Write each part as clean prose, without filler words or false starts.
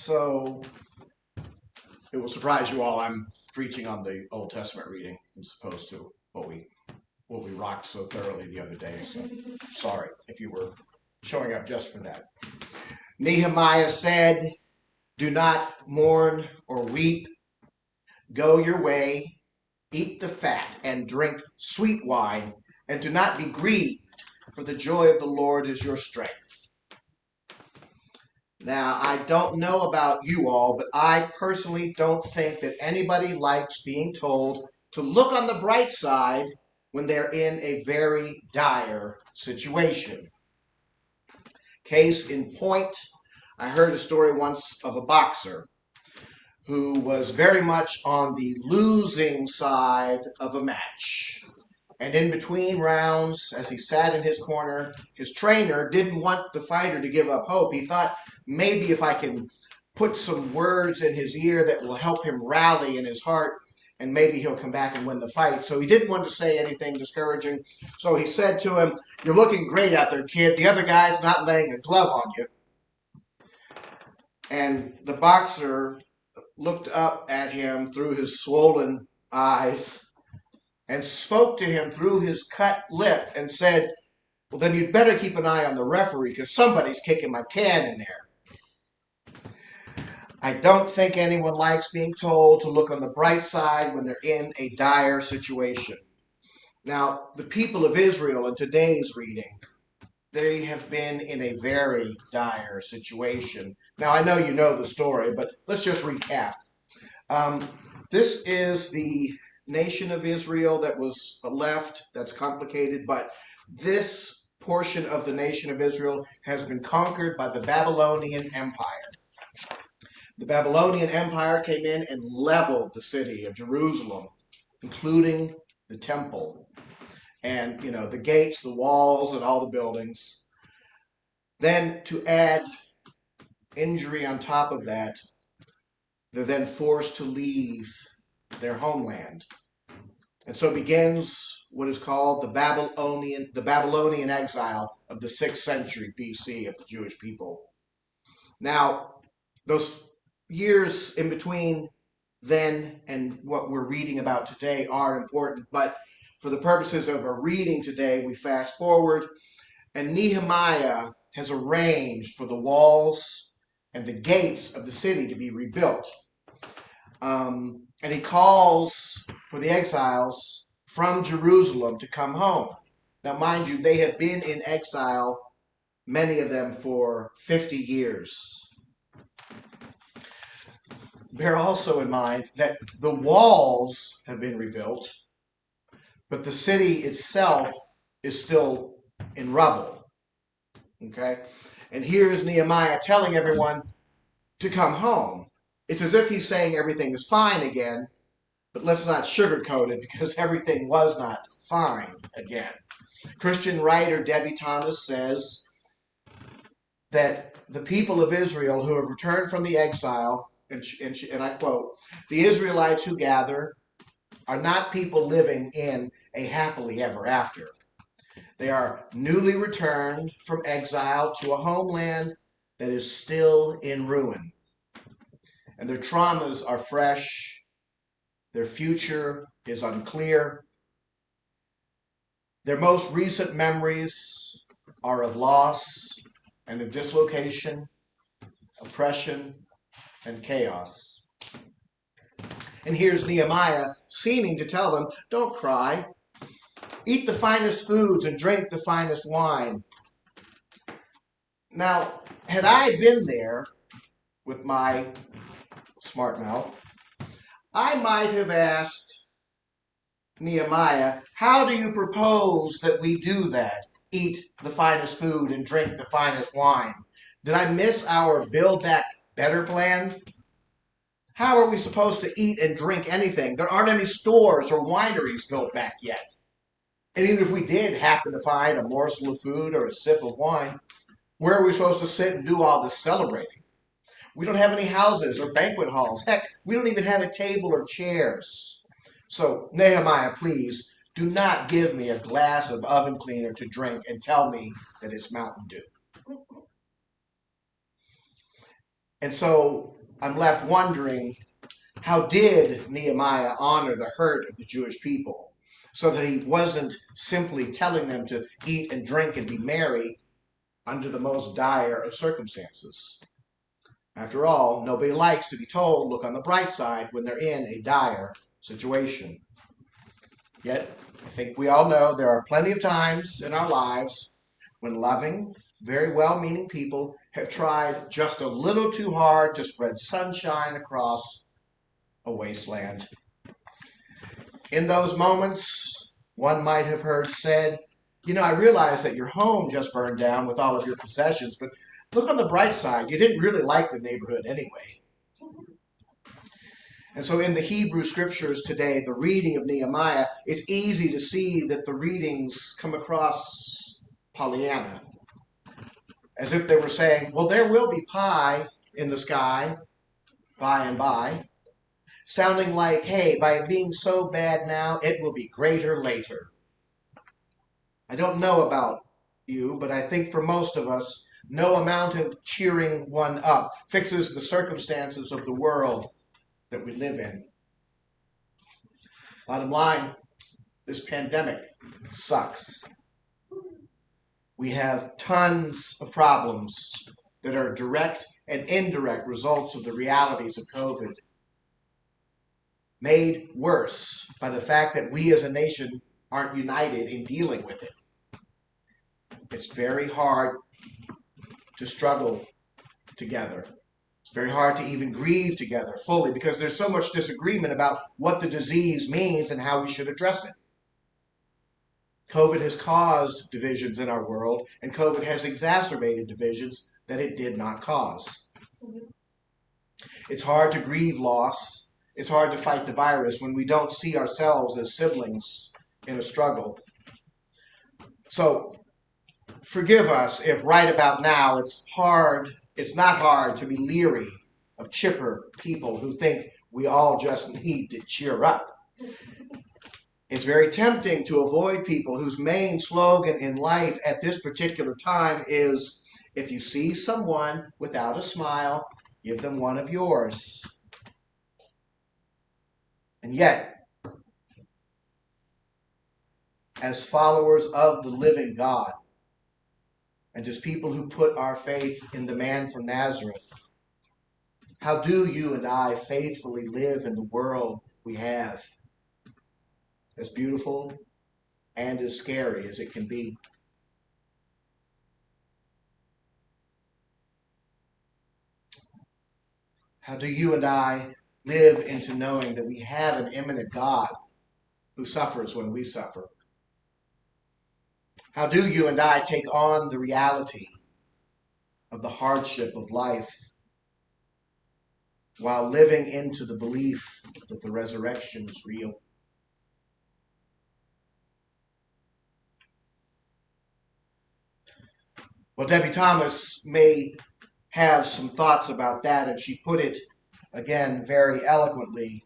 So it will surprise you all, I'm preaching on the Old Testament reading as opposed to what we rocked so thoroughly the other day. So sorry if you were showing up just for that. Nehemiah said, "Do not mourn or weep. Go your way, eat the fat and drink sweet wine, and do not be grieved, for the joy of the Lord is your strength." Now, I don't know about you all, but I personally don't think that anybody likes being told to look on the bright side when they're in a very dire situation. Case in point, I heard a story once of a boxer who was very much on the losing side of a match. And in between rounds, as he sat in his corner, his trainer didn't want the fighter to give up hope. He thought, maybe if I can put some words in his ear that will help him rally in his heart, and maybe he'll come back and win the fight. So he didn't want to say anything discouraging. So he said to him, "You're looking great out there, kid. The other guy's not laying a glove on you." And the boxer looked up at him through his swollen eyes and spoke to him through his cut lip and said, "Well, then you'd better keep an eye on the referee because somebody's kicking my can in there." I don't think anyone likes being told to look on the bright side when they're in a dire situation. Now, the people of Israel in today's reading, they have been in a very dire situation. Now, I know you know the story, but let's just recap. This is the nation of Israel that was left. That's complicated, but this portion of the nation of Israel has been conquered by the Babylonian Empire. The Babylonian Empire came in and leveled the city of Jerusalem, including the temple and, the gates, the walls, and all the buildings. Then to add injury on top of that, they're then forced to leave their homeland. And so begins what is called the Babylonian exile of the 6th century BC of the Jewish people. Now, those years in between then and what we're reading about today are important, but for the purposes of our reading today, we fast forward, and Nehemiah has arranged for the walls and the gates of the city to be rebuilt. And he calls for the exiles from Jerusalem to come home. Now, mind you, they have been in exile, many of them, for 50 years. Bear also in mind that the walls have been rebuilt, but the city itself is still in rubble. Okay? And here's Nehemiah telling everyone to come home. It's as if he's saying everything is fine again, but let's not sugarcoat it because everything was not fine again. Christian writer Debbie Thomas says that the people of Israel who have returned from the exile, and I quote, "The Israelites who gather are not people living in a happily ever after. They are newly returned from exile to a homeland that is still in ruin. And their traumas are fresh. Their future is unclear. Their most recent memories are of loss and of dislocation, oppression, and chaos." And here's Nehemiah seeming to tell them, don't cry. Eat the finest foods and drink the finest wine. Now, had I been there with my smart mouth, I might have asked Nehemiah, how do you propose that we do that? Eat the finest food and drink the finest wine. Did I miss our Build Back Better plan? How are we supposed to eat and drink anything? There aren't any stores or wineries built back yet. And even if we did happen to find a morsel of food or a sip of wine, where are we supposed to sit and do all this celebrating? We don't have any houses or banquet halls. Heck, we don't even have a table or chairs. So, Nehemiah, please, do not give me a glass of oven cleaner to drink and tell me that it's Mountain Dew. And so I'm left wondering, how did Nehemiah honor the hurt of the Jewish people so that he wasn't simply telling them to eat and drink and be merry under the most dire of circumstances? After all, nobody likes to be told, look on the bright side, when they're in a dire situation. Yet, I think we all know there are plenty of times in our lives when loving, very well-meaning people have tried just a little too hard to spread sunshine across a wasteland. In those moments, one might have heard said, I realize that your home just burned down with all of your possessions, but look on the bright side. You didn't really like the neighborhood anyway. And so in the Hebrew scriptures today, the reading of Nehemiah, it's easy to see that the readings come across Pollyanna, as if they were saying, well, there will be pie in the sky by and by, sounding like, hey, by being so bad now, it will be greater later. I don't know about you, but I think for most of us, no amount of cheering one up fixes the circumstances of the world that we live in. Bottom line, this pandemic sucks. We have tons of problems that are direct and indirect results of the realities of COVID, made worse by the fact that we as a nation aren't united in dealing with it. It's very hard to struggle together. It's very hard to even grieve together fully because there's so much disagreement about what the disease means and how we should address it. COVID has caused divisions in our world, and COVID has exacerbated divisions that it did not cause. It's hard to grieve loss. It's hard to fight the virus when we don't see ourselves as siblings in a struggle. So forgive us if right about now it's not hard to be leery of chipper people who think we all just need to cheer up. It's very tempting to avoid people whose main slogan in life at this particular time is, if you see someone without a smile, give them one of yours. And yet, as followers of the living God, and as people who put our faith in the man from Nazareth, how do you and I faithfully live in the world we have? As beautiful and as scary as it can be. How do you and I live into knowing that we have an immanent God who suffers when we suffer? How do you and I take on the reality of the hardship of life while living into the belief that the resurrection is real? Well, Debbie Thomas may have some thoughts about that, and she put it, again, very eloquently.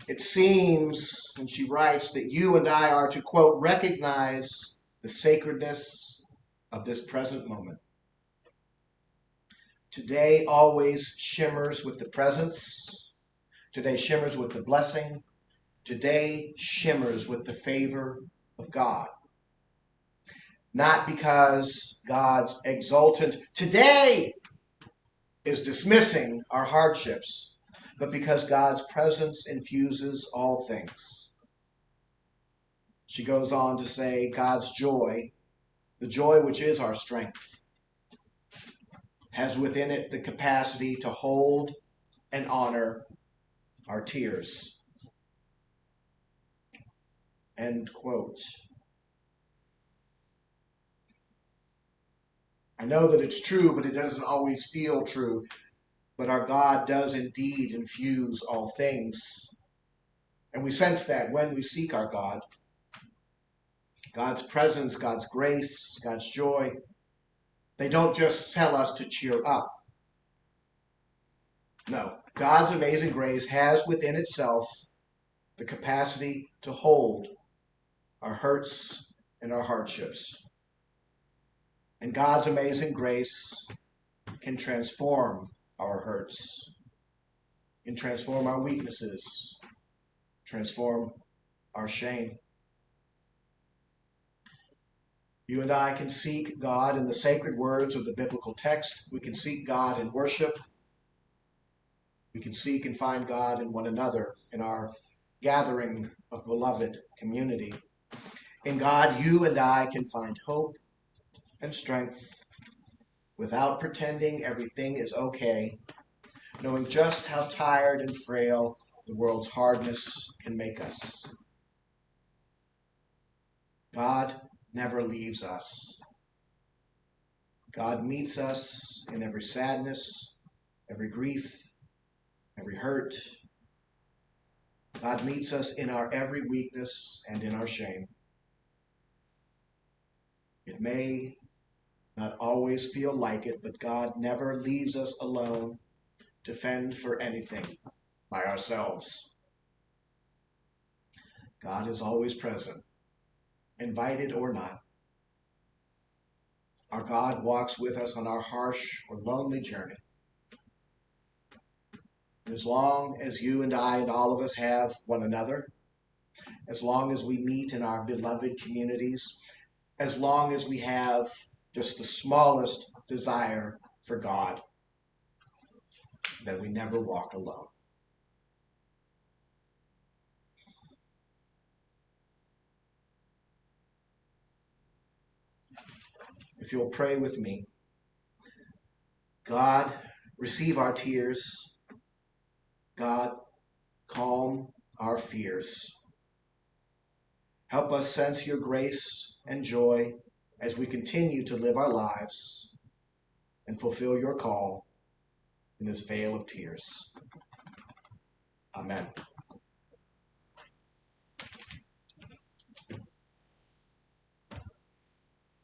It seems, and she writes, that you and I are to, quote, recognize the sacredness of this present moment. Today always shimmers with the presence. Today shimmers with the blessing. Today shimmers with the favor of God. Not because God's exultant today is dismissing our hardships, but because God's presence infuses all things. She goes on to say, God's joy, the joy which is our strength, has within it the capacity to hold and honor our tears. End quote. I know that it's true, but it doesn't always feel true. But our God does indeed infuse all things. And we sense that when we seek our God. God's presence, God's grace, God's joy, they don't just tell us to cheer up. No, God's amazing grace has within itself the capacity to hold our hurts and our hardships. And God's amazing grace can transform our hurts. You can transform our weaknesses, transform our shame. You and I can seek God in the sacred words of the biblical text. We can seek God in worship. We can seek and find God in one another, in our gathering of beloved community. In God, you and I can find hope and strength without pretending everything is okay, knowing just how tired and frail the world's hardness can make us. God never leaves us. God meets us in every sadness, every grief, every hurt. God meets us in our every weakness and in our shame. It may not always feel like it, but God never leaves us alone to fend for anything by ourselves. God is always present, invited or not. Our God walks with us on our harsh or lonely journey. And as long as you and I and all of us have one another, as long as we meet in our beloved communities, as long as we have just the smallest desire for God, then we never walk alone. If you'll pray with me. God, receive our tears. God, calm our fears. Help us sense your grace and joy as we continue to live our lives and fulfill your call in this vale of tears. Amen.